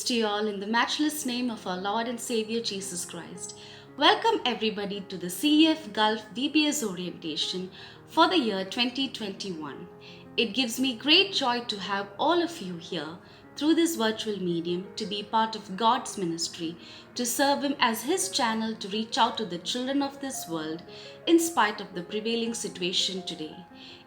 Greetings to you all in the matchless name of our Lord and Savior Jesus Christ. Welcome everybody to the CEF Gulf VBS orientation for the year 2021. It gives me great joy to have all of you here through this virtual medium to be part of God's ministry, to serve Him as His channel to reach out to the children of this world in spite of the prevailing situation today.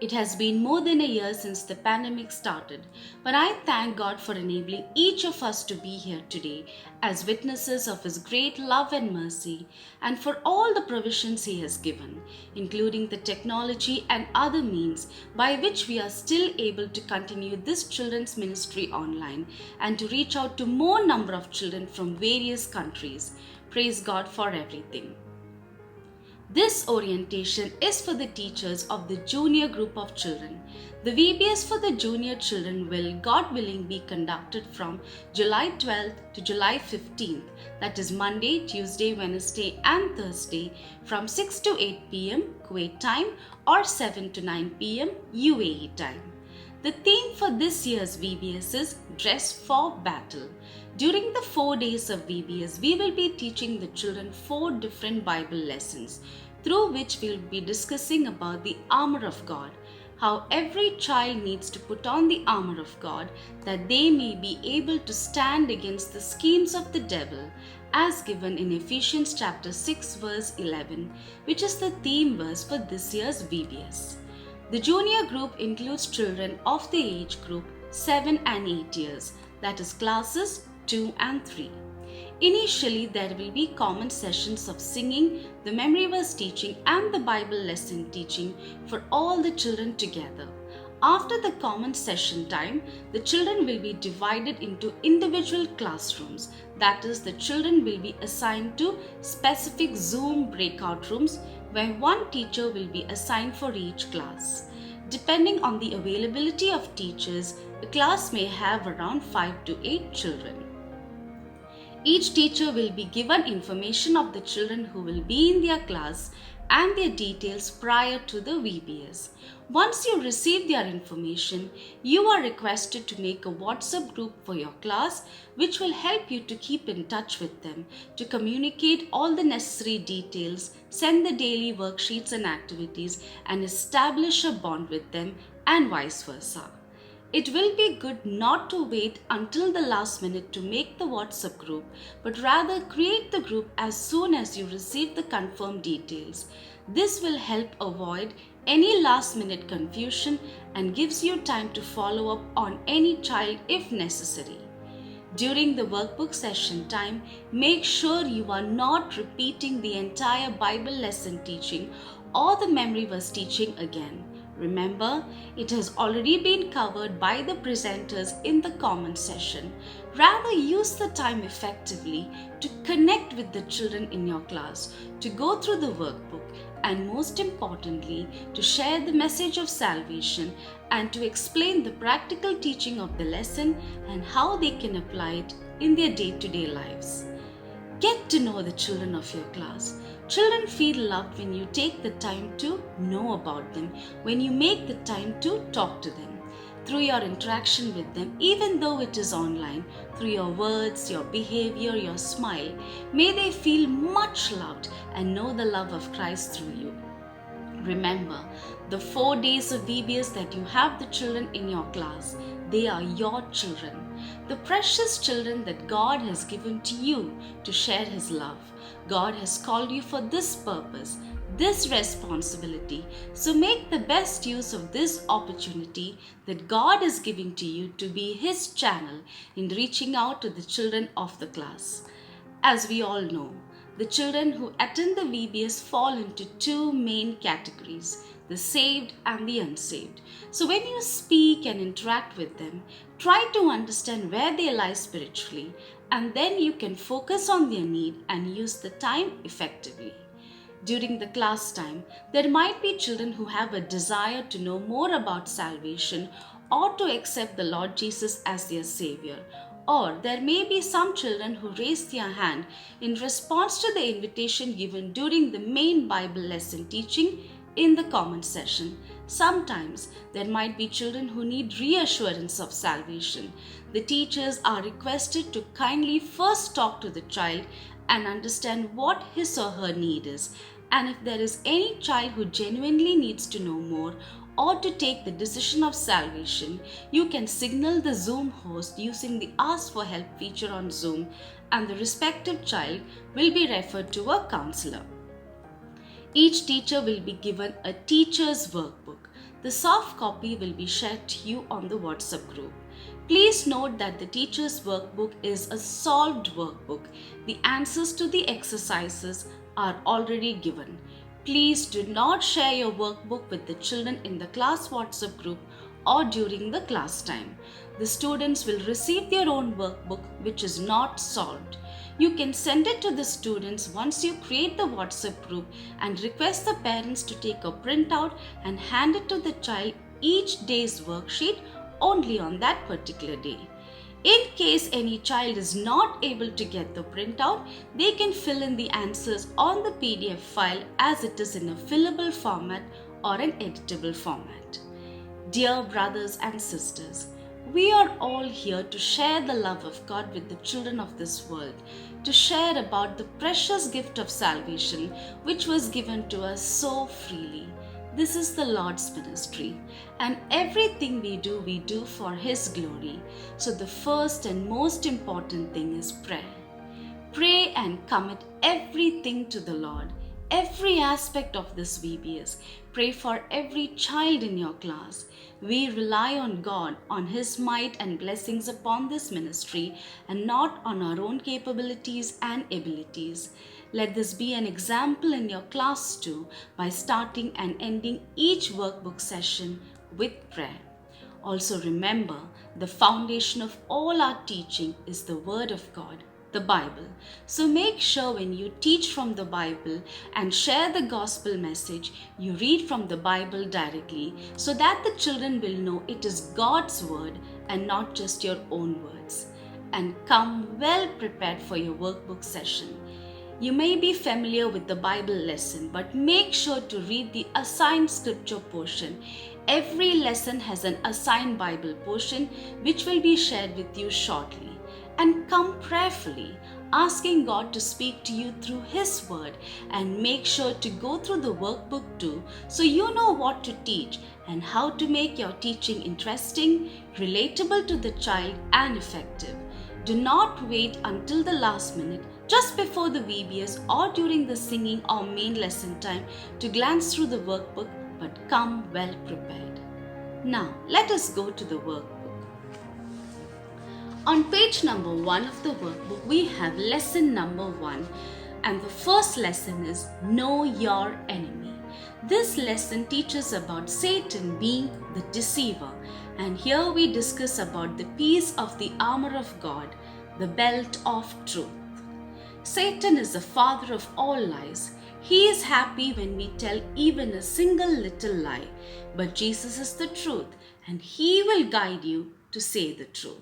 It has been more than a year since the pandemic started, but I thank God for enabling each of us to be here today as witnesses of His great love and mercy, and for all the provisions He has given, including the technology and other means by which we are still able to continue this children's ministry online and to reach out to more number of children from various countries. Praise God for everything. This orientation is for the teachers of the junior group of children. The VBS for the junior children will, God willing, be conducted from July 12th to July 15th, that is Monday, Tuesday, Wednesday and Thursday from 6 to 8 p.m. Kuwait time or 7 to 9 p.m. UAE time. The theme for this year's VBS is Dress for Battle. During the 4 days of VBS, we will be teaching the children 4 different Bible lessons, through which we will be discussing about the armor of God, how every child needs to put on the armor of God that they may be able to stand against the schemes of the devil, as given in Ephesians chapter 6 verse 11, which is the theme verse for this year's VBS. The junior group includes children of the age group 7 and 8 years, that is classes 2 and 3. Initially, there will be common sessions of singing, the memory verse teaching and the Bible lesson teaching for all the children together. After the common session time, the children will be divided into individual classrooms. That is, the children will be assigned to specific Zoom breakout rooms where one teacher will be assigned for each class. Depending on the availability of teachers, a class may have around 5 to 8 children. Each teacher will be given information of the children who will be in their class and their details prior to the VBS. Once you receive their information, you are requested to make a WhatsApp group for your class, which will help you to keep in touch with them, to communicate all the necessary details, send the daily worksheets and activities, and establish a bond with them, and vice versa. It will be good not to wait until the last minute to make the WhatsApp group, but rather create the group as soon as you receive the confirmed details. This will help avoid any last minute confusion and gives you time to follow up on any child if necessary. During the workbook session time, make sure you are not repeating the entire Bible lesson teaching or the memory verse teaching again. Remember, it has already been covered by the presenters in the common session. Rather, use the time effectively to connect with the children in your class, to go through the workbook, and most importantly, to share the message of salvation and to explain the practical teaching of the lesson and how they can apply it in their day-to-day lives. Get to know the children of your class. Children feel loved when you take the time to know about them, when you make the time to talk to them. Through your interaction with them, even though it is online, through your words, your behavior, your smile, may they feel much loved and know the love of Christ through you. Remember, the 4 days of VBS that you have the children in your class, they are your children, the precious children that God has given to you to share His love. God has called you for this purpose, this responsibility. So make the best use of this opportunity that God is giving to you to be His channel in reaching out to the children of the class. As we all know, the children who attend the VBS fall into 2 main categories, the saved and the unsaved. So when you speak and interact with them, try to understand where they lie spiritually, and then you can focus on their need and use the time effectively. During the class time, there might be children who have a desire to know more about salvation or to accept the Lord Jesus as their Savior. Or there may be some children who raise their hand in response to the invitation given during the main Bible lesson teaching in the common session. Sometimes there might be children who need reassurance of salvation. The teachers are requested to kindly first talk to the child and understand what his or her need is. And if there is any child who genuinely needs to know more or to take the decision of salvation, you can signal the Zoom host using the Ask for Help feature on Zoom, and the respective child will be referred to a counselor. Each teacher will be given a teacher's workbook. The soft copy will be shared to you on the WhatsApp group. Please note that the teacher's workbook is a solved workbook. The answers to the exercises are already given. Please do not share your workbook with the children in the class WhatsApp group or during the class time. The students will receive their own workbook which is not solved. You can send it to the students once you create the WhatsApp group and request the parents to take a printout and hand it to the child each day's worksheet only on that particular day. In case any child is not able to get the printout, they can fill in the answers on the PDF file as it is in a fillable format or an editable format. Dear brothers and sisters, we are all here to share the love of God with the children of this world, to share about the precious gift of salvation which was given to us so freely. This is the Lord's ministry, and everything we do for His glory. So the first and most important thing is prayer. Pray and commit everything to the Lord. Every aspect of this VBS. Pray for every child in your class. We rely on God, on His might and blessings upon this ministry, and not on our own capabilities and abilities. Let this be an example in your class too, by starting and ending each workbook session with prayer. Also remember, the foundation of all our teaching is the Word of God, the Bible. So make sure when you teach from the Bible and share the gospel message, you read from the Bible directly so that the children will know it is God's word and not just your own words. And come well prepared for your workbook session. You may be familiar with the Bible lesson, but make sure to read the assigned scripture portion. Every lesson has an assigned Bible portion which will be shared with you shortly. And come prayerfully, asking God to speak to you through His word, and make sure to go through the workbook too so you know what to teach and how to make your teaching interesting, relatable to the child and effective. Do not wait until the last minute, just before the VBS or during the singing or main lesson time to glance through the workbook, but come well prepared. Now, let us go to the workbook. On page number 1 of the workbook, we have lesson number 1, and the first lesson is Know Your Enemy. This lesson teaches about Satan being the deceiver, and here we discuss about the piece of the armor of God, the belt of truth. Satan is the father of all lies. He is happy when we tell even a single little lie, but Jesus is the truth, and He will guide you to say the truth.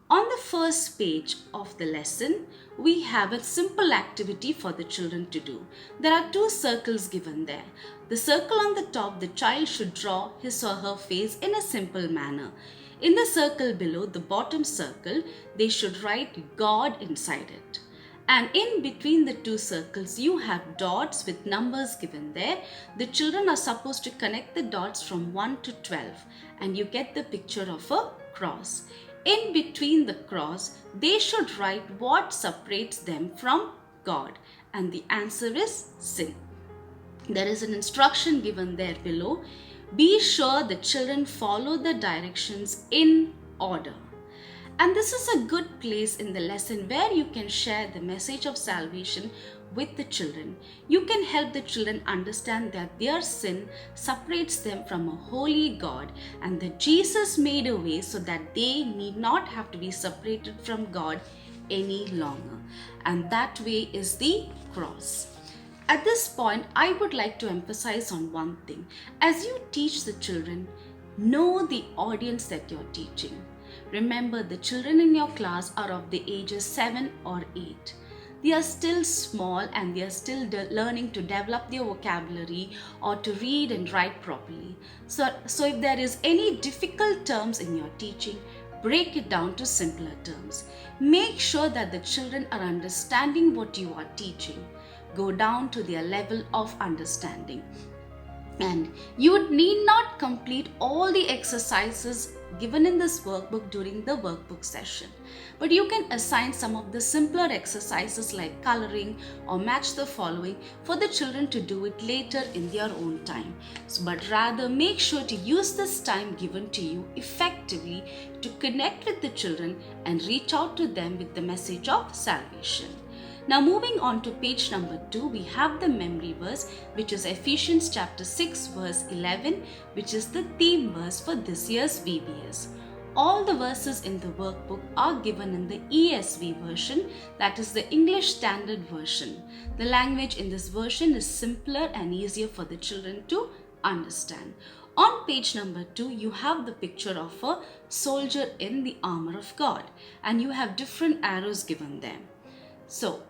On the first page of the lesson, we have a simple activity for the children to do. There are 2 circles given there. The circle on the top, the child should draw his or her face in a simple manner. In the circle below, the bottom circle, they should write God inside it. And in between the 2 circles, you have dots with numbers given there. The children are supposed to connect the dots from 1 to 12, and you get the picture of a cross. In between the cross, they should write what separates them from God, and the answer is sin. There is an instruction given there below. Be sure the children follow the directions in order. And this is a good place in the lesson where you can share the message of salvation with the children. You can help the children understand that their sin separates them from a holy God, and that Jesus made a way so that they need not have to be separated from God any longer. And that way is the cross. At this point, I would like to emphasize on one thing. As you teach the children, know the audience that you're teaching. Remember, the children in your class are of the ages 7 or 8. they are still small and they are still learning to develop their vocabulary or to read and write properly. So if there is any difficult terms in your teaching, break it down to simpler terms. Make sure that the children are understanding what you are teaching. Go down to their level of understanding. And you need not complete all the exercises given in this workbook during the workbook session, but you can assign some of the simpler exercises like coloring or match the following for the children to do it later in their own time. But rather make sure to use this time given to you effectively to connect with the children and reach out to them with the message of salvation. Now moving on to page number 2, we have the memory verse, which is Ephesians chapter 6 verse 11, which is the theme verse for this year's VBS. All the verses in the workbook are given in the ESV version, that is the English Standard Version. The language in this version is simpler and easier for the children to understand. On page number 2, you have the picture of a soldier in the armor of God, and you have different arrows given there. So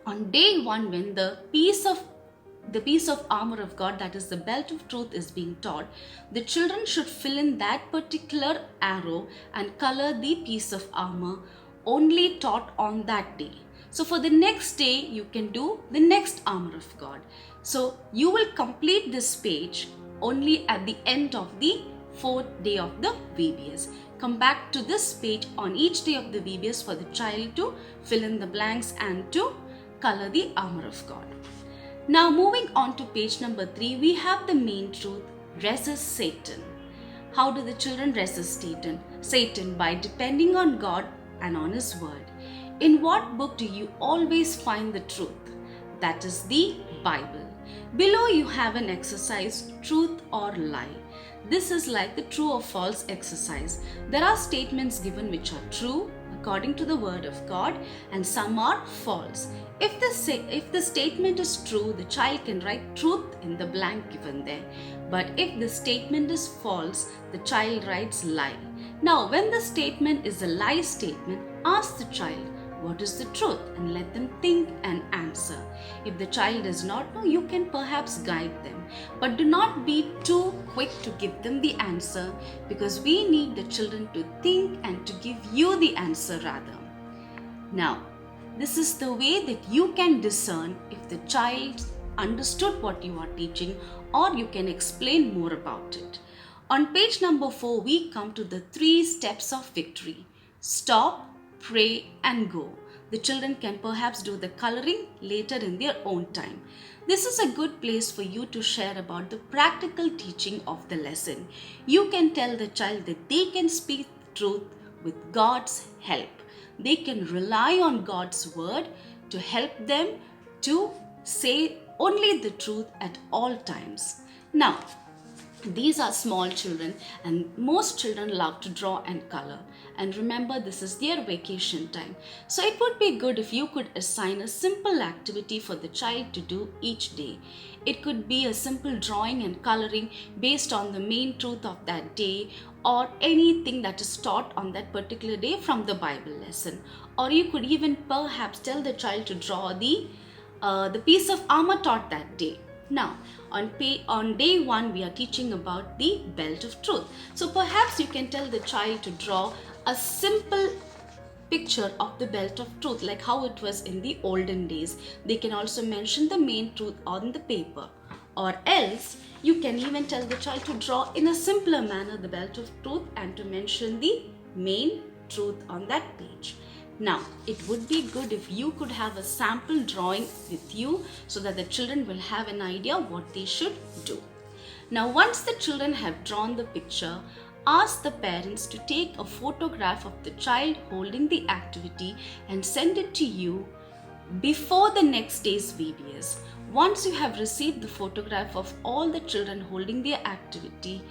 on day 1, when the piece of armor of God, that is the belt of truth, is being taught, the children should fill in that particular arrow and color the piece of armor only taught on that day. So for the next day, you can do the next armor of God. So you will complete this page only at the end of the 4th day of the VBS. Come back to this page on each day of the VBS for the child to fill in the blanks and to color the armor of God. Now moving on to page number 3, we have the main truth, resist Satan. How do the children resist Satan? Satan by depending on God and on His word. In what book do you always find the truth? That is the Bible. Below you have an exercise, truth or lie. This is like the true or false exercise. There are statements given which are true according to the word of God, and some are false. If the statement is true, the child can write truth in the blank given there. But if the statement is false, the child writes lie. Now, when the statement is a lie statement, ask the child, what is the truth? And let them think and answer. If the child does not know, you can perhaps guide them. But do not be too quick to give them the answer, because we need the children to think and to give you the answer rather. Now, this is the way that you can discern if the child understood what you are teaching, or you can explain more about it. On page number 4, we come to the 3 steps of victory. Stop, pray and go. The children can perhaps do the coloring later in their own time. This is a good place for you to share about the practical teaching of the lesson. You can tell the child that they can speak truth with God's help. They can rely on God's word to help them to say only the truth at all times. Now, these are small children, and most children love to draw and color. And remember, this is their vacation time. So it would be good if you could assign a simple activity for the child to do each day. It could be a simple drawing and coloring based on the main truth of that day, or anything that is taught on that particular day from the Bible lesson. Or you could even perhaps tell the child to draw the piece of armor taught that day. Now, on day 1, we are teaching about the belt of truth. So perhaps you can tell the child to draw a simple picture of the belt of truth, like how it was in the olden days. They can also mention the main truth on the paper. Or else, you can even tell the child to draw in a simpler manner the belt of truth and to mention the main truth on that page. Now, it would be good if you could have a sample drawing with you so that the children will have an idea what they should do. Now, once the children have drawn the picture, ask the parents to take a photograph of the child holding the activity and send it to you before the next day's VBS. Once you have received the photograph of all the children holding their activity,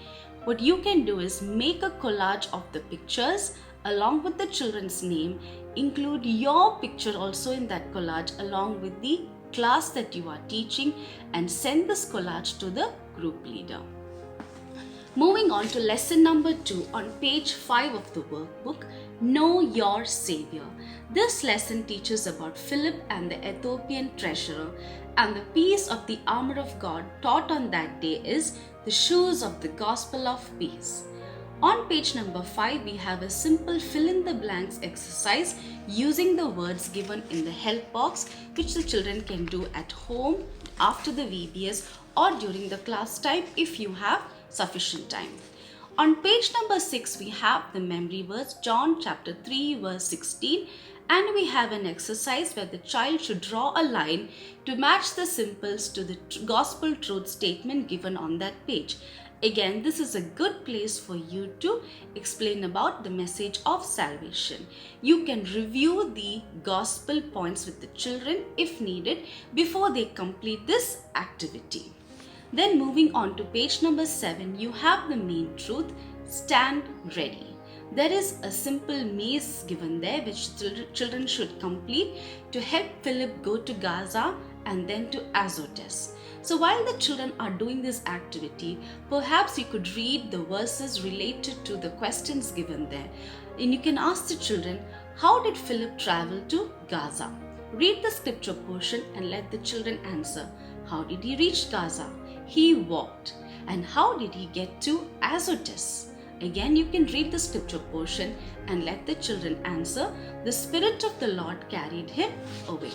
what you can do is make a collage of the pictures along with the children's name. Include your picture also in that collage along with the class that you are teaching, and send this collage to the group leader. Moving on to lesson number 2 on page 5 of the workbook, Know Your Savior. This lesson teaches about Philip and the Ethiopian treasurer, and the piece of the armor of God taught on that day is the shoes of the gospel of peace. On page number 5, we have a simple fill in the blanks exercise using the words given in the help box, which the children can do at home, after the VBS, or during the class time if you have sufficient time. On page number 6, we have the memory verse, John chapter 3 verse 16, and we have an exercise where the child should draw a line to match the symbols to the gospel truth statement given on that page. Again, this is a good place for you to explain about the message of salvation. You can review the gospel points with the children if needed before they complete this activity. Then moving on to page number 7, you have the main truth, stand ready. There is a simple maze given there which children should complete to help Philip go to Gaza and then to Azotus. So while the children are doing this activity, perhaps you could read the verses related to the questions given there. And you can ask the children, how did Philip travel to Gaza? Read the scripture portion and let the children answer. How did he reach Gaza? He walked. And how did he get to Azotus? Again, you can read the scripture portion and let the children answer. The Spirit of the Lord carried him away.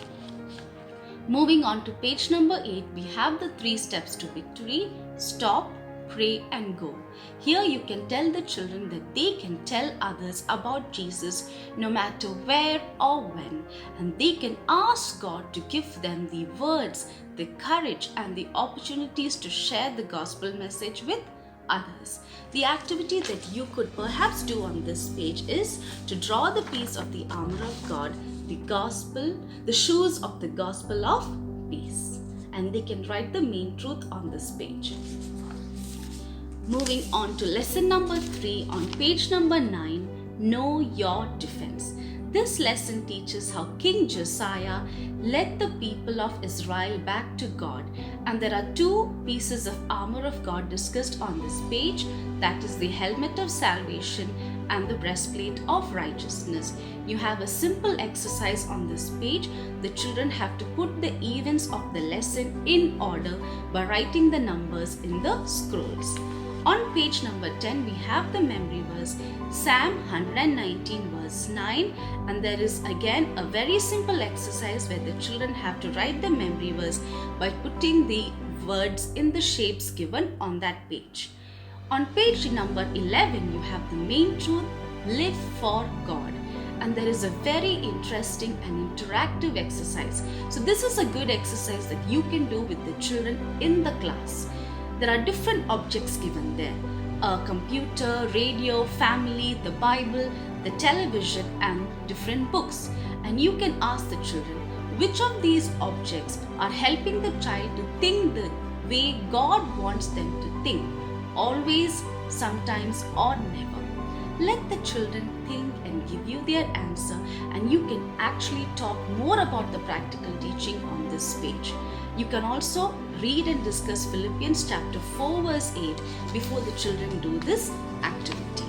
Moving on to page number 8, we have the 3 steps to victory: stop, pray and go. Here you can tell the children that they can tell others about Jesus no matter where or when, and they can ask God to give them the words, the courage and the opportunities to share the gospel message with others. The activity that you could perhaps do on this page is to draw the piece of the armor of God, the gospel, the shoes of the gospel of peace, and they can write the main truth on this page. Moving on to lesson number 3 on page number 9, Know Your Defense. This lesson teaches how King Josiah led the people of Israel back to God, and there are 2 pieces of armor of God discussed on this page, that is the helmet of salvation and the breastplate of righteousness. You have a simple exercise on this page. The children have to put the events of the lesson in order by writing the numbers in the scrolls. On page number 10, we have the memory verse, Psalm 119 verse 9, and there is again a very simple exercise where the children have to write the memory verse by putting the words in the shapes given on that page. On page number 11, you have the main truth, live for God. And there is a very interesting and interactive exercise. So this is a good exercise that you can do with the children in the class. There are different objects given there: a computer, radio, family, the Bible, the television and different books. And you can ask the children which of these objects are helping the child to think the way God wants them to think, always, sometimes or never. Let the children think and give you their answer, and you can actually talk more about the practical teaching on this page. You can also read and discuss Philippians chapter 4 verse 8 before the children do this activity.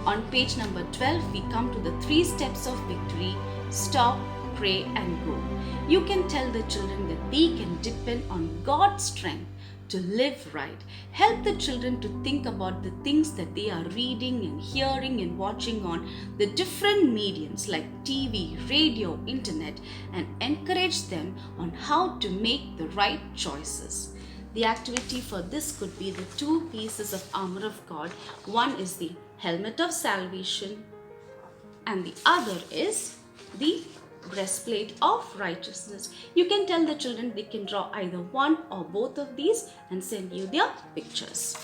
On page number 12, we come to the 3 steps of victory: stop, pray and go. You can tell the children that they can depend on God's strength to live right. Help the children to think about the things that they are reading and hearing and watching on the different mediums like TV, radio, internet, and encourage them on how to make the right choices. The activity for this could be the 2 pieces of armor of God. One is the helmet of salvation and the other is the breastplate of righteousness. You can tell the children they can draw either one or both of these and send you their pictures.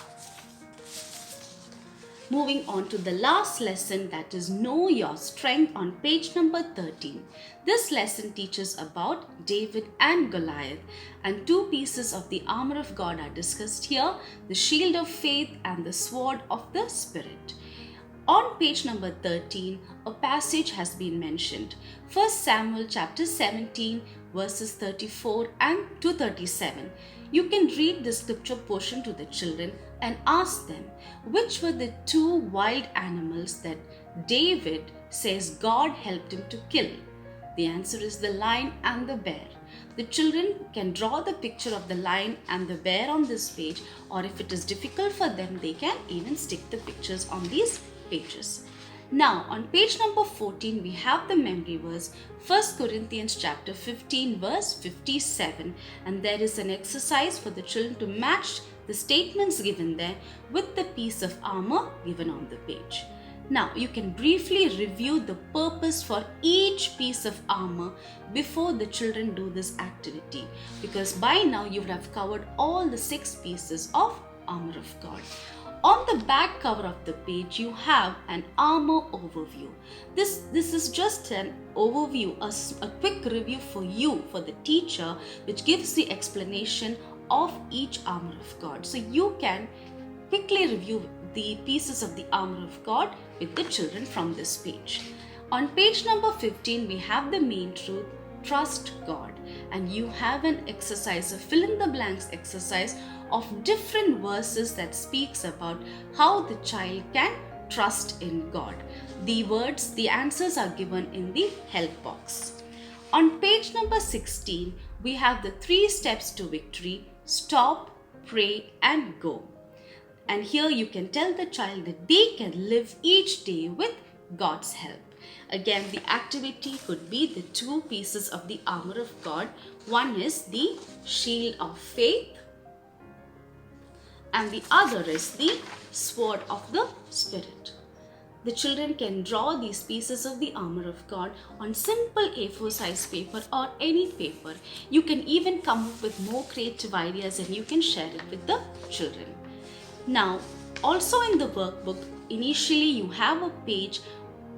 Moving on to the last lesson, that is Know Your Strength on page number 13. This lesson teaches about David and Goliath, and 2 pieces of the armor of God are discussed here: the shield of faith and the sword of the Spirit. On page number 13, a passage has been mentioned. 1 Samuel chapter 17 verses 34 and to 37. You can read the scripture portion to the children and ask them which were the two wild animals that David says God helped him to kill. The answer is the lion and the bear. The children can draw the picture of the lion and the bear on this page, or if it is difficult for them, they can even stick the pictures on these pages. Now, on page number 14, we have the memory verse, 1 Corinthians chapter 15, verse 57. And there is an exercise for the children to match the statements given there with the piece of armor given on the page. Now, you can briefly review the purpose for each piece of armor before the children do this activity, because by now you would have covered all the 6 pieces of armor of God. On the back cover of the page, you have an armor overview. This is just an overview, a quick review for you, for the teacher, which gives the explanation of each armor of God. So you can quickly review the pieces of the armor of God with the children from this page. On page number 15, we have the main truth, trust God. And you have an exercise, a fill in the blanks exercise of different verses that speaks about how the child can trust in God. The answers are given in the help box. On page number 16, we have the 3 steps to victory: stop, pray, and go. And here you can tell the child that they can live each day with God's help. Again, the activity could be the 2 pieces of the armor of God. One is the shield of faith, and the other is the sword of the Spirit. The children can draw these pieces of the armor of God on simple A4 size paper or any paper. You can even come up with more creative ideas and you can share it with the children. Now, also in the workbook, initially you have a page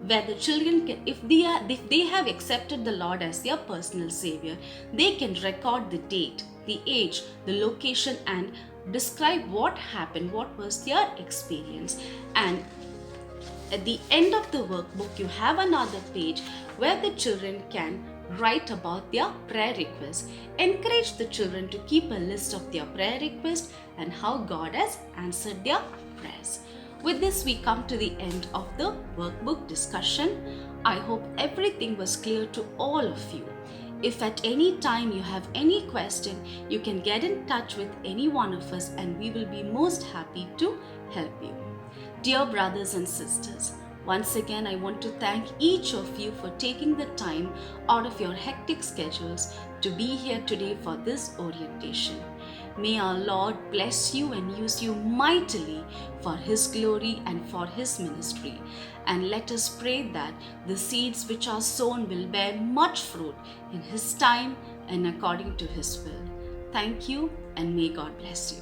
where the children can, if they have accepted the Lord as their personal Savior, they can record the date, the age, the location, and describe what happened, what was their experience. And at the end of the workbook, you have another page where the children can write about their prayer requests. Encourage the children to keep a list of their prayer requests and how God has answered their prayers. With this, we come to the end of the workbook discussion. I hope everything was clear to all of you. If at any time you have any question, you can get in touch with any one of us and we will be most happy to help you. Dear brothers and sisters, once again, I want to thank each of you for taking the time out of your hectic schedules to be here today for this orientation. May our Lord bless you and use you mightily for His glory and for His ministry. And let us pray that the seeds which are sown will bear much fruit in His time and according to His will. Thank you, and may God bless you.